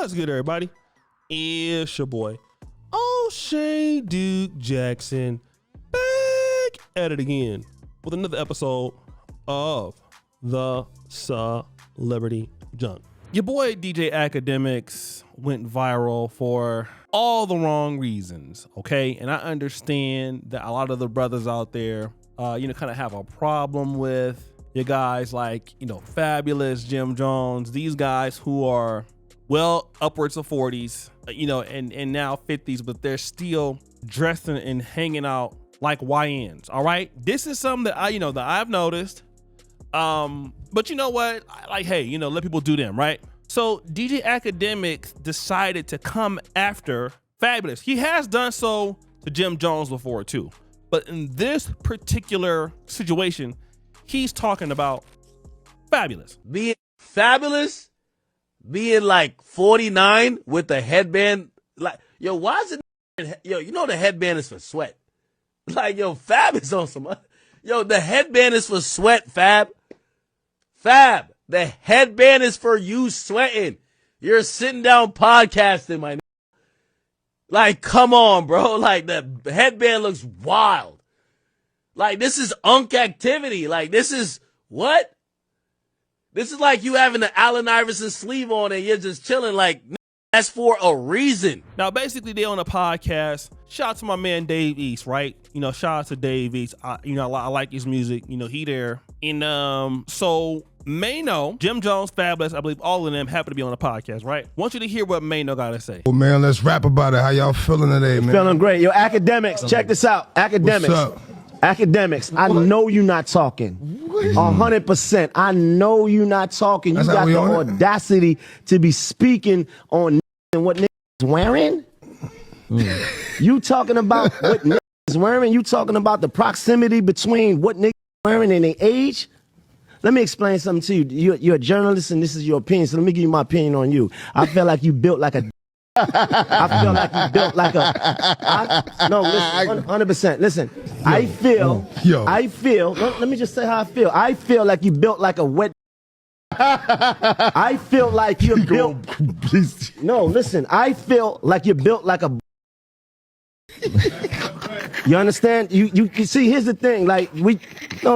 What's good, everybody? It's your boy, Oshay Duke Jackson, back at it again with another episode of the Celebrity Junk. Your boy, DJ Akademiks, went viral for all the wrong reasons, okay? And I understand that a lot of the brothers out there, kind of have a problem with you guys like, Fabolous, Jim Jones, these guys who are, well, upwards of 40s, and now 50s, but they're still dressing and hanging out like YNs, all right? This is something that that I've noticed. But you know what? Hey, let people do them, right? So DJ Akademiks decided to come after Fabolous. He has done so to Jim Jones before too. But in this particular situation, he's talking about Fabolous. Being Fabolous, being like 49 with the headband, why is it, the headband is for sweat. Fab is on some, the headband is for sweat, Fab, the headband is for you sweating. You're sitting down podcasting, my come on, bro. The headband looks wild. This is unk activity. This is what? This is like you having the Allen Iverson sleeve on and you're just chilling. That's for a reason. Now, basically, they on a podcast. Shout out to my man Dave East, right? Shout out to Dave East. I like his music. He there. And so Maino, Jim Jones, Fabolous, I believe all of them happen to be on the podcast, right? Want you to hear what Maino got to say. Well, man, let's rap about it. How y'all feeling today, man? Feeling great. Yo, Akademiks, check this out. Akademiks. What's up? Akademiks, I know you're not talking. 100%. I know you're not talking. You got the audacity to be speaking on what niggas wearing? You talking about what niggas wearing? You talking about the proximity between what niggas wearing and their age? Let me explain something to you. You're a journalist and this is your opinion, so let me give you my opinion on you. I feel like you built like a I feel like you built like no, listen, 100%. Listen, I feel, let me just say how I feel. I feel like you built like a wet. I feel like you're built. No, listen, I feel like you're built like a. You understand? You see, here's the thing.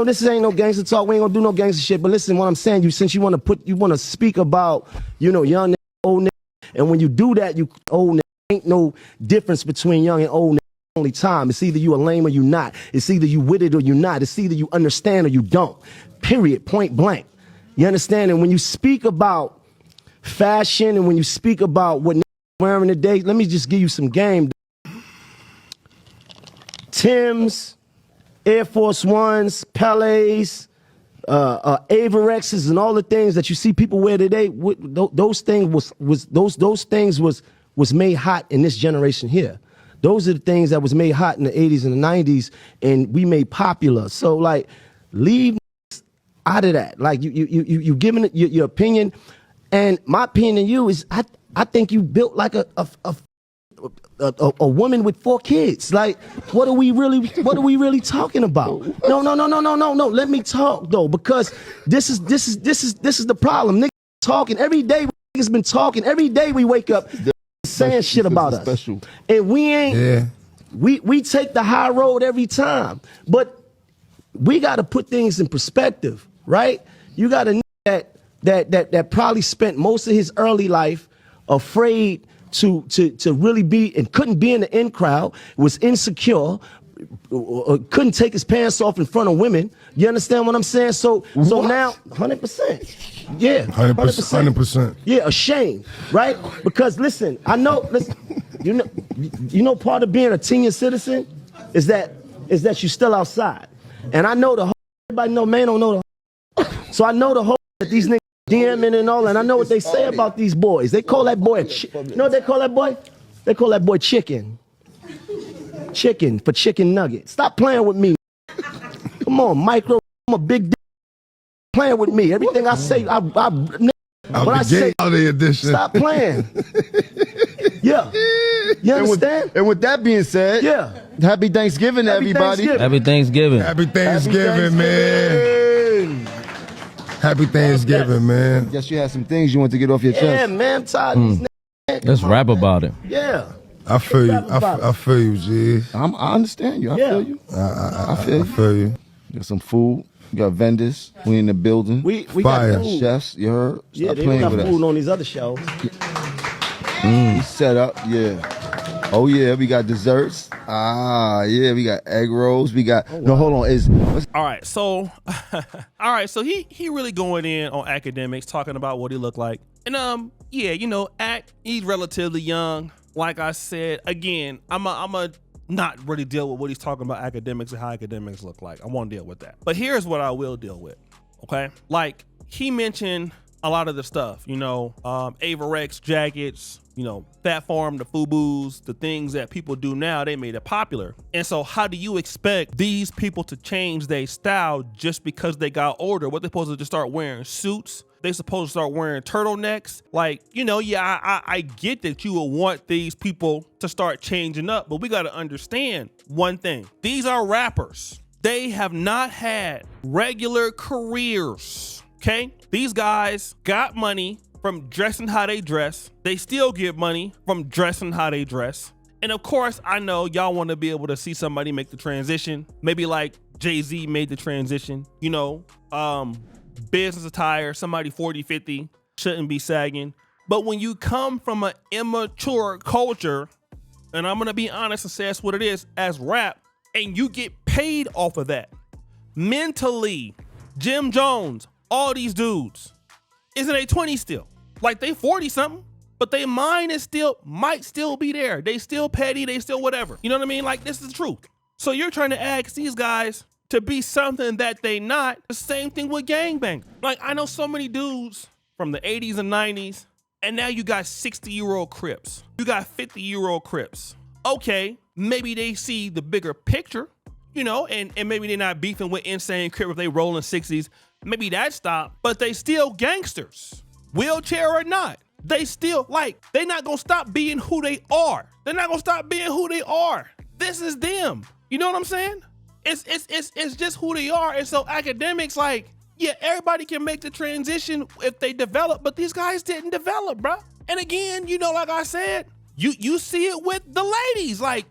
This ain't no gangster talk. We ain't gonna do no gangster shit. But listen, what I'm saying, since you want to speak about, young nigga, old nigga. And when you do that, you old nigga, ain't no difference between young and old nigga. Only time. It's either you a lame or you not. It's either you with it or you not. It's either you understand or you don't. Period. Point blank. You understand? And when you speak about fashion and when you speak about what niggas wearing today, let me just give you some game. Timbs, Air Force Ones, Pelés, Averexes, and all the things that you see people wear today, those things was made hot in this generation here. Those are the things that was made hot in the 80s and the 90s, and we made popular. So leave out of that. You giving it your opinion, and my opinion to you is I think you built like a woman with 4 kids. What are we really talking about? No. Let me talk though, because this is the problem. Niggas talking every day. Niggas been talking every day. We wake up saying shit about us, and we ain't. Yeah. We take the high road every time, but we got to put things in perspective, right? You got a nigga that probably spent most of his early life afraid to really be and couldn't be in the in crowd, was insecure, couldn't take his pants off in front of women. You understand what I'm saying? So now 100%. Yeah. 100%. Yeah, ashamed, right? Because listen, you know part of being a senior citizen is that you're still outside. And I know everybody know Maino know so I know the whole that these niggas DMing and all, and I know what they say about these boys. They call that boy you know what they call that boy? They call that boy chicken. Chicken for chicken nugget. Stop playing with me. Come on, micro. I'm a big dick. Playing with me. Everything I say, when I say, stop playing. Yeah. You understand? And with that being said, yeah. Happy Thanksgiving to everybody. Happy Thanksgiving. Happy Thanksgiving, man. Happy Thanksgiving, man. Guess you had some things you want to get off your chest. Yeah, man. I'm tired of these niggas. second. Let's rap about it. Yeah. I feel you. I feel you, G. I understand you. I feel you. I feel you. Got some food. We got vendors. We in the building. We Fire. got food. Chefs, you heard? Yeah, Stop they playing got with food us. on these other shows. We set up, yeah. Oh yeah, we got desserts. Yeah, we got egg rolls. We got no. Hold on, All right, so he really going in on Akademiks, talking about what he looked like, and yeah, you know, he's relatively young. Like I said, again, I'm a not really deal with what he's talking about Akademiks and how Akademiks look like. I won't deal with that. But here's what I will deal with. Okay, like he mentioned a lot of the stuff, you know, Averex jackets, you know, Fat Farm, the FUBUs, the things that people do now, they made it popular. And so how do you expect these people to change their style just because they got older? What, they supposed to just start wearing suits? They supposed to start wearing turtlenecks? Like, you know, yeah, I get that you will want these people to start changing up, but we got to understand one thing. These are rappers. They have not had regular careers, okay? These guys got money from dressing how they dress. They still get money from dressing how they dress. And of course, I know y'all want to be able to see somebody make the transition. Maybe like Jay-Z made the transition, you know, business attire, somebody 40, 50 shouldn't be sagging. But when you come from an immature culture, and I'm going to be honest and say that's what it is, as rap, and you get paid off of that, mentally, Jim Jones, all these dudes, is in their 20s still. Like they 40 something, but their mind is still, might still be there. They still petty, they still whatever. You know what I mean? Like this is the truth. So you're trying to ask these guys to be something that they not. The same thing with gangbang. Like I know so many dudes from the 80s and 90s, and now you got 60-year-old Crips. You got 50-year-old Crips. Okay, maybe they see the bigger picture, you know, and maybe they're not beefing with Insane Crip if they rolling 60s. Maybe that stopped, but they still gangsters. Wheelchair or not, they still, like, they not gonna stop being who they are. They're not gonna stop being who they are. This is them. You know what I'm saying? It's just who they are. And so Akademiks, like, yeah, everybody can make the transition if they develop, but these guys didn't develop, bro. And again, you know, like I said, you see it with the ladies. Like,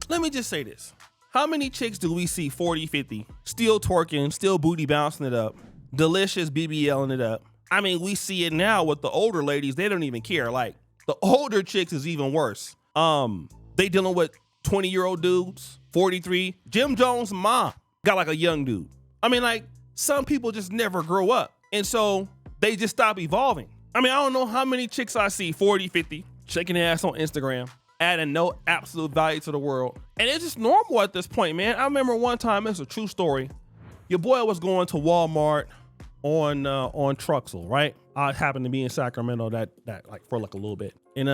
let me just say this. How many chicks do we see 40, 50, still twerking, still booty bouncing it up, delicious BBLing it up? I mean, we see it now with the older ladies. They don't even care. Like, the older chicks is even worse. They dealing with 20-year-old dudes, 43. Jim Jones' mom got like a young dude. I mean, like, some people just never grow up. And so they just stop evolving. I mean, I don't know how many chicks I see 40, 50, shaking their ass on Instagram, adding no absolute value to the world. And it's just normal at this point, man. I remember one time, it's a true story. Your boy was going to Walmart on Truxell, right? I happened to be in Sacramento that like for like a little bit. And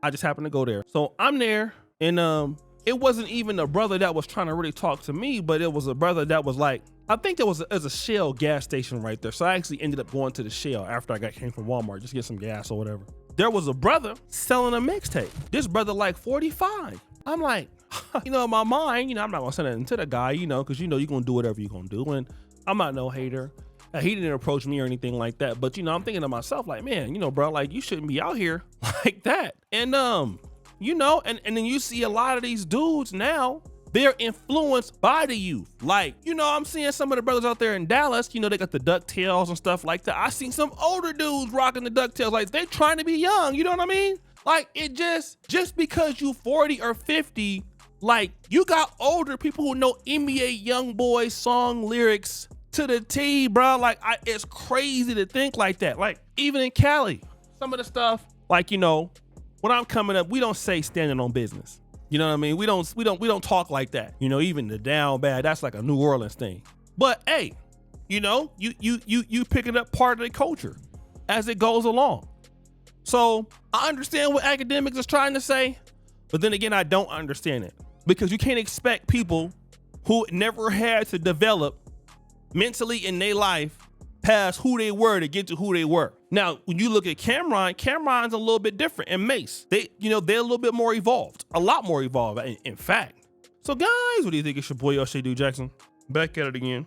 I just happened to go there. So I'm there, and it wasn't even a brother that was trying to really talk to me, but it was a brother that was like, I think there's a Shell gas station right there. So I actually ended up going to the Shell after I came from Walmart, just to get some gas or whatever. There was a brother selling a mixtape. This brother like 45. I'm like, you know, in my mind, you know, I'm not gonna send it to the guy, you know, because you know you're gonna do whatever you're gonna do. And I'm not no hater. He didn't approach me or anything like that. But, you know, I'm thinking to myself, like, man, you know, bro, like, you shouldn't be out here like that. And, you know, and then you see a lot of these dudes now, they're influenced by the youth. Like, you know, I'm seeing some of the brothers out there in Dallas, you know, they got the DuckTales and stuff like that. I seen some older dudes rocking the DuckTales. Like, they're trying to be young. You know what I mean? Like, it just because you 40 or 50, like, you got older people who know NBA YoungBoy song lyrics to the T, bro. Like, it's crazy to think like that. Like, even in Cali, some of the stuff, like, you know, when I'm coming up, we don't say standing on business. You know what I mean? We don't talk like that. You know, even the down bad, that's like a New Orleans thing. But hey, you know, you picking up part of the culture as it goes along. So I understand what Akademiks is trying to say, but then again, I don't understand it, because you can't expect people who never had to develop mentally in their life past who they were to get to who they were. Now, when you look at Cameron's a little bit different, and Mace, they're a little bit more evolved, a lot more evolved, in fact. So guys, what do you think? It's your boy Oshay Duke Jackson, back at it again.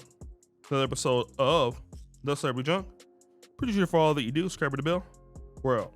Another episode of The Celebrity Junk. Pretty sure for all that you do, subscribe to the bell. We're out.